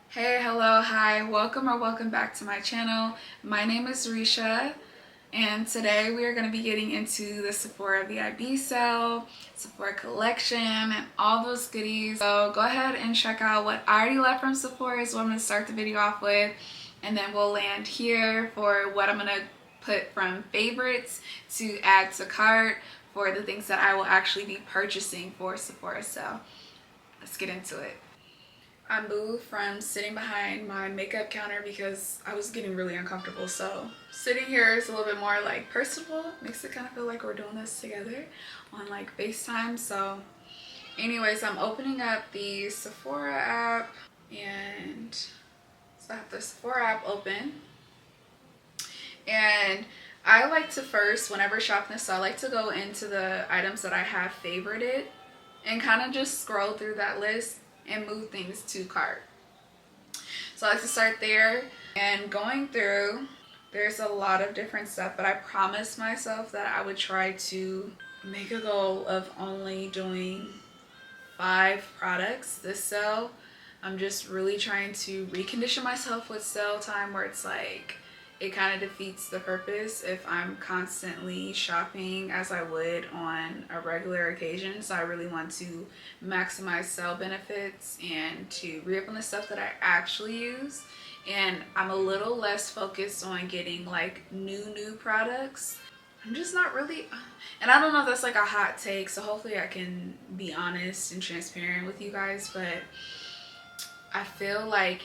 Hey, hello, hi, welcome or welcome back to my channel. My name is Risha, and today we are going to be getting into the Sephora VIB sale, Sephora collection, and all those goodies. So go ahead and check out what I already left from Sephora is what I'm going to start the video off with, and then we'll land here for what I'm going to put from favorites to add to cart for the things that I will actually be purchasing for Sephora. So let's get into it. I moved from sitting behind my makeup counter because I was getting really uncomfortable. So sitting here is a little bit more like personable. Makes it kind of feel like we're doing this together on like FaceTime. So anyways, I'm opening up the Sephora app, and so I have the Sephora app open. And I like to first, whenever shopping this, so I like to go into the items that I have favorited and kind of just scroll through that list and move things to cart. So I like to start there, and going through, there's a lot of different stuff, but I promised myself that I would try to make a goal of only doing 5 products this sale. I'm just really trying to recondition myself with sale time, where it's like it kind of defeats the purpose if I'm constantly shopping as I would on a regular occasion. So I really want to maximize sale benefits and to re-up on the stuff that I actually use. And I'm a little less focused on getting like new products. I'm just not really, and I don't know if that's like a hot take, so hopefully I can be honest and transparent with you guys, but I feel like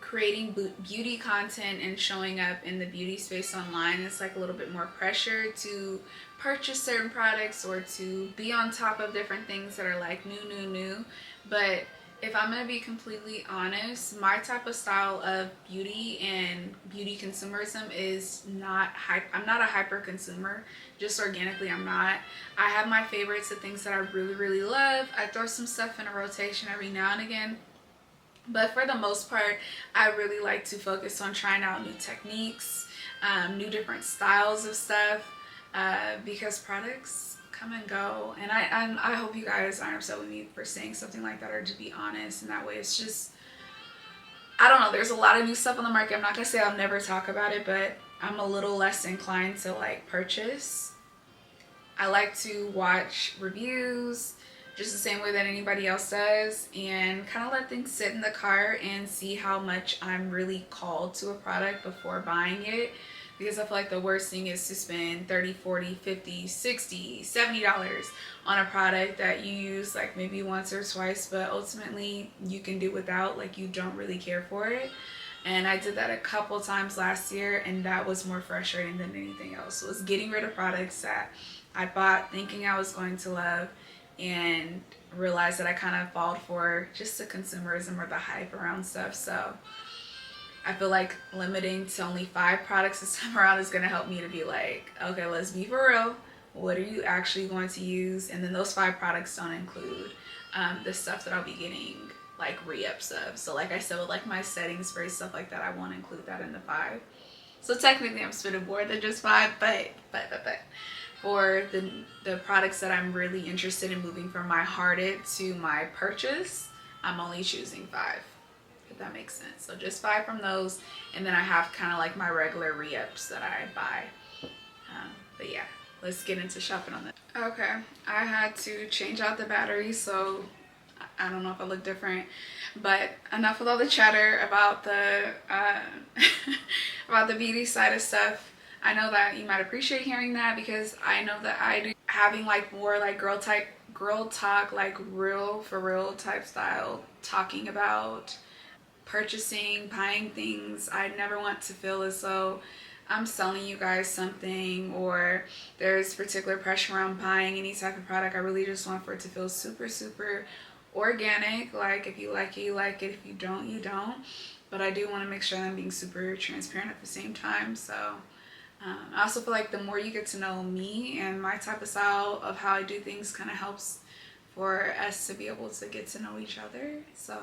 creating beauty content and showing up in the beauty space online is like a little bit more pressure to purchase certain products or to be on top of different things that are like new. But if I'm gonna be completely honest, my type of style of beauty and beauty consumerism is not I'm not a hyper consumer. Just organically, I'm not. I have my favorites of things that I really love. I throw some stuff in a rotation every now and again. But for the most part, I really like to focus on trying out new techniques, new different styles of stuff, because products come and go. And I hope you guys aren't upset with me for saying something like that, or to be honest. And that way it's just, I don't know, there's a lot of new stuff on the market. I'm not going to say I'll never talk about it, but I'm a little less inclined to like purchase. I like to watch reviews just the same way that anybody else does, and kind of let things sit in the cart and see how much I'm really called to a product before buying it. Because I feel like the worst thing is to spend 30, 40, 50, 60, $70 on a product that you use like maybe once or twice, but ultimately you can do without, like you don't really care for it. And I did that a couple times last year, and that was more frustrating than anything else. It was getting rid of products that I bought thinking I was going to love, and realized that I kind of falled for just the consumerism or the hype around stuff. So I feel like limiting to only 5 products this time around is going to help me to be like, okay, let's be for real. What are you actually going to use? And then those 5 products don't include the stuff that I'll be getting like re-ups of. So like I said, with like my setting spray, stuff like that, I won't include that in the 5. So technically I'm spending more than just 5, but for the products that I'm really interested in moving from my hearted to my purchase, I'm only choosing 5, if that makes sense. So just 5 from those, and then I have kind of like my regular re-ups that I buy. But yeah, let's get into shopping on this. Okay, I had to change out the battery, so I don't know if I look different, but enough with all the chatter about the about the beauty side of stuff. I know that you might appreciate hearing that, because I know that I do having like more like girl talk, like real for real type style, talking about purchasing, buying things. I never want to feel as though I'm selling you guys something, or there's particular pressure around buying any type of product. I really just want for it to feel super organic. Like if you like it, you like it. If you don't, you don't. But I do want to make sure that I'm being super transparent at the same time. So I also feel like the more you get to know me and my type of style of how I do things, kind of helps for us to be able to get to know each other. So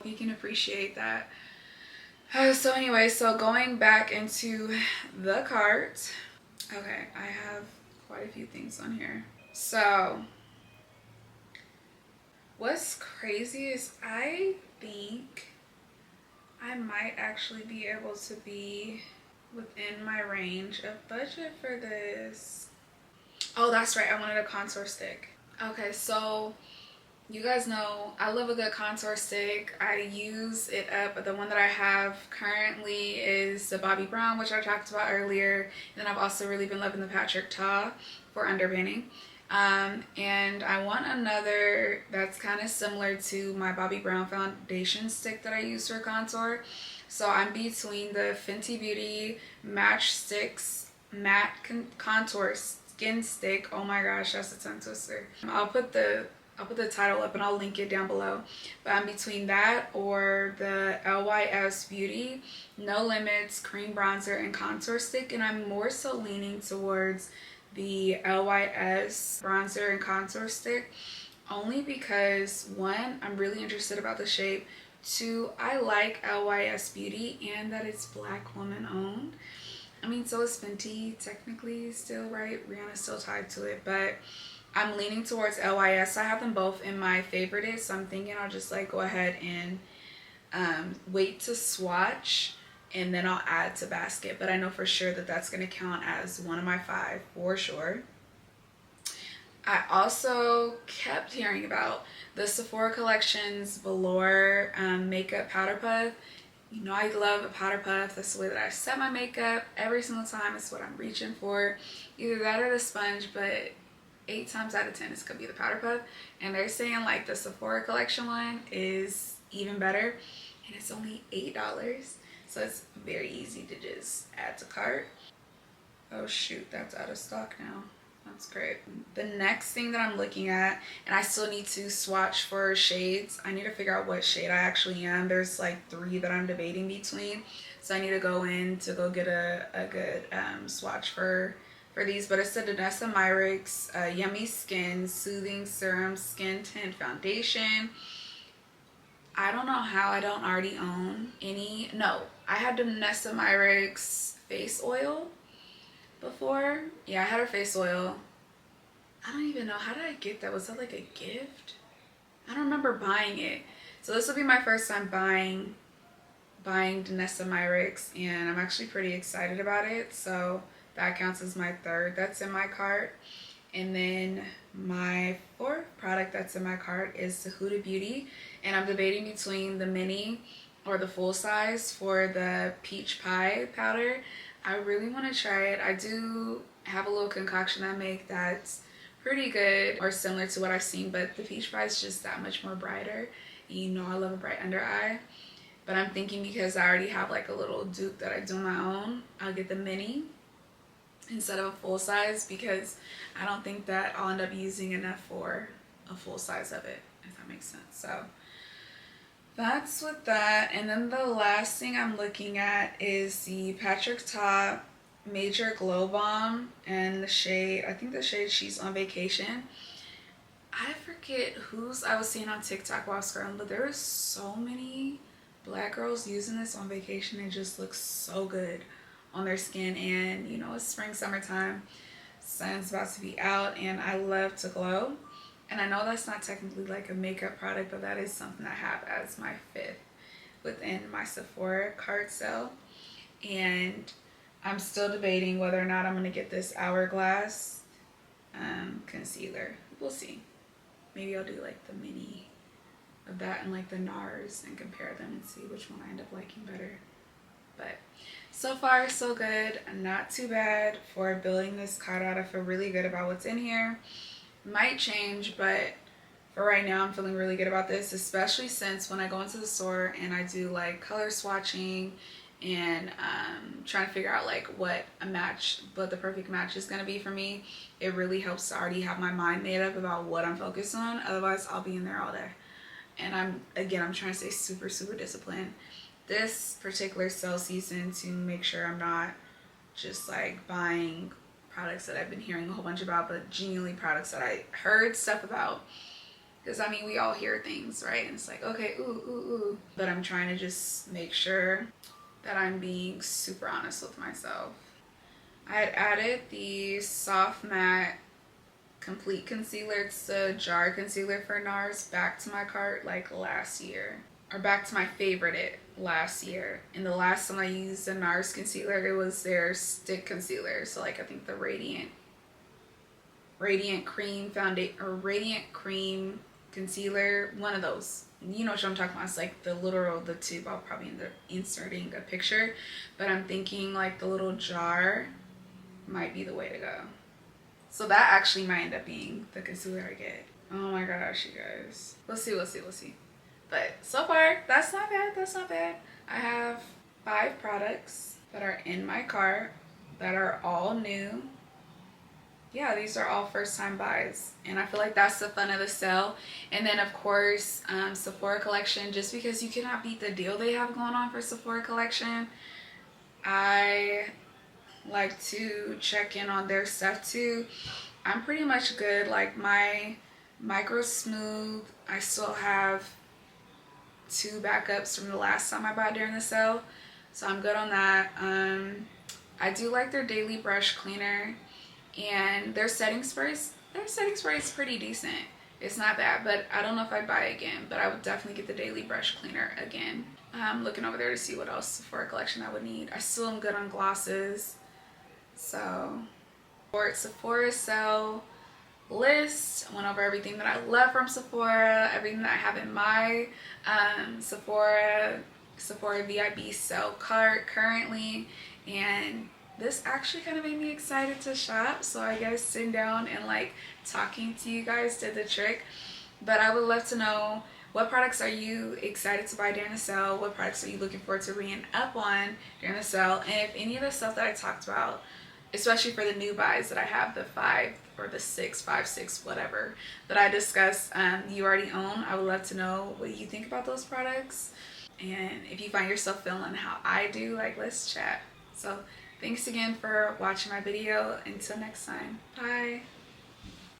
you can appreciate that. So anyway, so going back into the cart. Okay, I have quite a few things on here. So what's crazy is I think I might actually be able to be within my range of budget for this. Oh, that's right, I wanted a contour stick. Okay, so you guys know I love a good contour stick. I use it up, but the one that I have currently is the Bobbi Brown, which I talked about earlier. And then I've also really been loving the Patrick Ta for underpainting. And I want another that's kind of similar to my Bobbi Brown foundation stick that I use for contour. So I'm between the Fenty Beauty Match Sticks Matte Contour Skin Stick. Oh my gosh, that's a tongue twister. I'll put the title up and I'll link it down below. But I'm between that or the LYS Beauty No Limits Cream Bronzer and Contour Stick. And I'm more so leaning towards the LYS Bronzer and Contour Stick. Only because, one, I'm really interested about the shape. Two, I like LYS Beauty and that it's Black woman owned. I mean, so is Fenty technically still, right? Rihanna's still tied to it, but I'm leaning towards LYS. I have them both in my favorites, so I'm thinking I'll just like go ahead and wait to swatch and then I'll add to basket. But I know for sure that that's going to count as one of my 5 for sure. I also kept hearing about the Sephora Collections Velour Makeup Powder Puff. You know I love a powder puff. That's the way that I set my makeup every single time. It's what I'm reaching for. Either that or the sponge, but 8 times out of 10 it's gonna be the powder puff. And they're saying like the Sephora collection one is even better, and it's only $8, so it's very easy to just add to cart. Oh shoot, that's out of stock now. That's great. The next thing that I'm looking at, and I still need to swatch for shades. I need to figure out what shade I actually am. There's like 3 that I'm debating between, so I need to go in to go get a good swatch for these. But it's the Danessa Myricks Yummy Skin Soothing Serum Skin Tint Foundation. I don't know how I don't already own any. No, I had Danessa Myricks face oil before. Yeah, I had her face oil. I don't even know, how did I get that? Was that like a gift? I don't remember buying it. So this will be my first time buying Danessa Myricks, and I'm actually pretty excited about it. So that counts as my 3rd that's in my cart. And then my 4th product that's in my cart is the Huda Beauty, and I'm debating between the mini or the full size for the peach pie powder. I really want to try it. I do have a little concoction I make that's pretty good or similar to what I've seen, but the peach pie is just that much more brighter. And you know I love a bright under eye. But I'm thinking because I already have like a little dupe that I do on my own, I'll get the mini instead of a full size, because I don't think that I'll end up using enough for a full size of it, if that makes sense. So that's with that. And then the last thing I'm looking at is the Patrick Ta Major Glow Bomb, and the shade, I think the shade She's on Vacation. I forget whose I was seeing on TikTok while scrolling, but there were so many Black girls using this on vacation. It just looks so good on their skin. And you know, it's spring, summertime, sun's about to be out, and I love to glow. And I know that's not technically like a makeup product, but that is something I have as my 5th within my Sephora cart sale. And I'm still debating whether or not I'm going to get this Hourglass concealer. We'll see. Maybe I'll do like the mini of that and like the NARS and compare them and see which one I end up liking better. But so far so good. Not too bad for building this cart out. I feel really good about what's in here. Might change, but for right now I'm feeling really good about this, especially since when I go into the store and I do like color swatching and trying to figure out like what the perfect match is going to be for me, it really helps to already have my mind made up about what I'm focused on. Otherwise I'll be in there all day. And I'm trying to stay super disciplined this particular sale season to make sure I'm not just like buying products that I've been hearing a whole bunch about, but genuinely products that I heard stuff about. Because I mean, we all hear things, right? And it's like, okay, ooh. But I'm trying to just make sure that I'm being super honest with myself. I had added the Soft Matte Complete Concealer. It's the jar concealer for NARS back to my cart like last year. are back to my favorite it last year. And the last time I used a NARS concealer, it was their stick concealer. So like I think the Radiant Cream Foundation or Radiant Cream Concealer, one of those. You know what I'm talking about. It's like the literal, the tube. I'll probably end up inserting a picture, but I'm thinking like the little jar might be the way to go. So that actually might end up being the concealer I get. Oh my gosh, you guys. We'll see, we'll see, we'll see. But so far, that's not bad, that's not bad. I have 5 products that are in my cart that are all new. Yeah, these are all first time buys, and I feel like that's the fun of the sale. And then of course Sephora collection, just because you cannot beat the deal they have going on for Sephora collection. I like to check in on their stuff too. I'm pretty much good. Like my Micro Smooth, I still have 2 backups from the last time I bought during the sale, so I'm good on that. I do like their daily brush cleaner. And their setting spray is pretty decent. It's not bad, but I don't know if I'd buy it again, but I would definitely get the daily brush cleaner again. I'm looking over there to see what else Sephora collection I would need. I still am good on glosses. So for Sephora sale list, I went over everything that I love from Sephora, everything that I have in my Sephora VIB sale cart currently, and this actually kind of made me excited to shop. So I guess sitting down and like talking to you guys did the trick. But I would love to know, what products are you excited to buy during the sale? What products are you looking forward to reading up on during the sale? And if any of the stuff that I talked about, especially for the new buys that I have, the 5 or the 5, 6, whatever that I discussed, you already own, I would love to know what you think about those products. And if you find yourself feeling how I do, like, let's chat. So thanks again for watching my video. Until next time, bye.